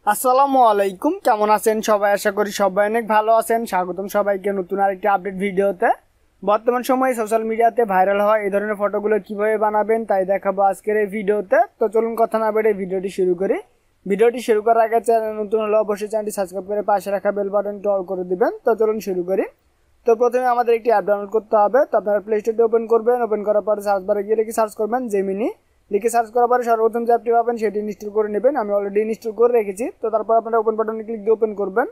আসসালামু আলাইকুম, কেমন আছেন সবাই? আশা করি সবাই অনেক ভালো আছেন। স্বাগতম সবাইকে নতুন আরেকটি আপডেট ভিডিওতে। বর্তমান সময়ে সোশ্যাল মিডিয়াতে ভাইরাল হয় এই ধরনের ফটোগুলো কিভাবে বানাবেন তাই দেখাবো আজকের এই ভিডিওতে। তো চলুন কথা না বেড়ে ভিডিওটি শুরু করি। ভিডিওটি শুরু করার আগে চ্যানেল নতুন হলে অবশ্যই চ্যানেলটি সাবস্ক্রাইব করে পাশে রাখা বেল বাটনটি অল করে দিবেন। তো চলুন শুরু করি। তো প্রথমে আমাদের একটি অ্যাপ ডাউনলোড করতে হবে। তো আপনারা প্লে স্টোরটি ওপেন করবেন। ওপেন করার পরে সার্চ বারে গিয়ে লিখে সার্চ করবেন জেমিনি। লিখে সার্চ করার পরে সর্বপ্রথম যে অ্যাপটি পাবেন সেটি ইনস্টল করে নেবেন। আমি অলরেডি ইনস্টল করে রেখেছি। তো তারপর আপনারা ওপেন বাটনে ক্লিক দিয়ে ওপেন করবেন।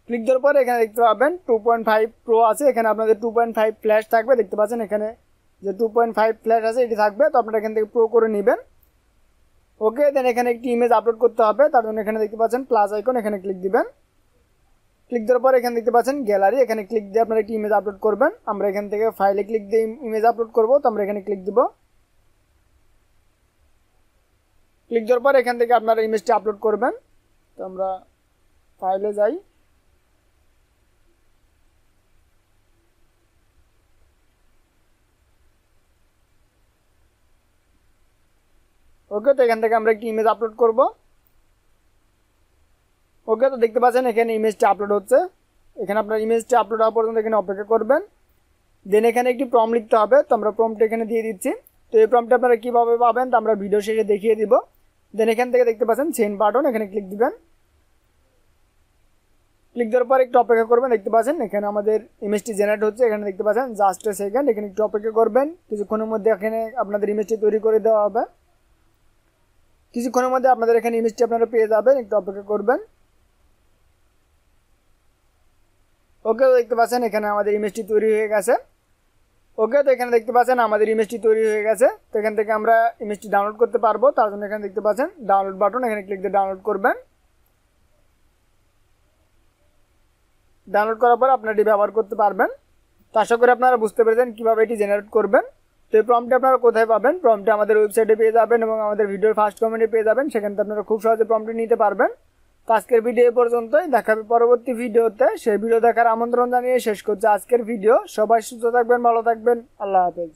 ক্লিক দেওয়ার পরে এখানে দেখতে পাবেন 2.5 প্রো আছে। এখানে আপনাদের 2.5 ফ্ল্যাশ থাকবে, দেখতে পাচ্ছেন এখানে যে 2.5 ফ্ল্যাশ আছে এটি থাকবে। তো আপনারা এখান থেকে প্রো করে নেবেন। ওকে, দেন এখানে একটি ইমেজ আপলোড করতে হবে। তার জন্য এখানে দেখতে পাচ্ছেন প্লাস আইকন, এখানে ক্লিক দিবেন। ক্লিক দেওয়ার পর এখানে দেখতে পাচ্ছেন গ্যালারি, এখানে ক্লিক দিয়ে আপনারা একটি ইমেজ আপলোড করবেন। আমরা এখান থেকে ফাইলে ক্লিক দিয়ে ইমেজ আপলোড করব। তো আমরা এখানে ক্লিক দিব। ক্লিক দেওয়ার পর এখান থেকে আপনারা ইমেজটি আপলোড করবেন। তো আমরা ফাইলে যাই। ওকে, তো এখান থেকে আমরা একটি ইমেজ আপলোড করব। ওকে, তো দেখতে পাচ্ছেন এখানে ইমেজটি আপলোড হচ্ছে। এখানে আপনার ইমেজটি আপলোড হওয়া পর্যন্ত এখানে অপেক্ষা করবেন। দেন এখানে একটি প্রম্পট লিখতে হবে। তো আমরা প্রম্পট এখানে দিয়ে দিচ্ছি। তো এই প্রম্পটটা আপনারা কীভাবে পাবেন তা আমরা ভিডিও শেষে দেখিয়ে দিব। দেন এখান থেকে দেখতে পাচ্ছেন সেন্ড বাটন, এখানে ক্লিক দিবেন। ক্লিক দেওয়ার পর একটু অপেক্ষা করবেন। দেখতে পাচ্ছেন এখানে আমাদের ইমেজটি জেনারেট হচ্ছে। এখানে দেখতে পাচ্ছেন জাস্ট এ সেকেন্ড, এখানে একটু অপেক্ষা করবেন। কিছুক্ষণের মধ্যে এখানে আপনাদের ইমেজটি তৈরি করে দেওয়া হবে। কিছুক্ষণের মধ্যে আপনাদের এখানে ইমেজটি আপনারা পেয়ে যাবেন, একটু অপেক্ষা করবেন। ওকে, দেখতে পাচ্ছেন এখানে আমাদের ইমেজটি তৈরি হয়ে গেছে। ওকে, তো এখানে দেখতে পাচ্ছেন আমাদের ইমেজটি তৈরি হয়ে গেছে। তো এখান থেকে আমরা ইমেজটি ডাউনলোড করতে পারবো। তার জন্য এখানে দেখতে পাচ্ছেন ডাউনলোড বাটন, এখানে ক্লিক দিয়ে ডাউনলোড করবেন। ডাউনলোড করার পর আপনারা এটি ব্যবহার করতে পারবেন। তো আশা করি আপনারা বুঝতে পেরেছেন কীভাবে এটি জেনারেট করবেন। তো এই প্রম্পটটি আপনারা কোথায় পাবেন? প্রম্পটটি আমাদের ওয়েবসাইটে পেয়ে যাবেন এবং আমাদের ভিডিওর ফার্স্ট কমেন্টে পেয়ে যাবেন। সেখান থেকে আপনারা খুব সহজে প্রম্পটটি নিতে পারবেন। তো আজকের ভিডিও এই পর্যন্তই, দেখা হবে পরবর্তী ভিডিওতে। সেই ভিডিও দেখার আমন্ত্রণ জানিয়ে শেষ করছি আজকের ভিডিও। সবাই সুস্থ থাকবেন, ভালো থাকবেন, আল্লাহ হাফেজ।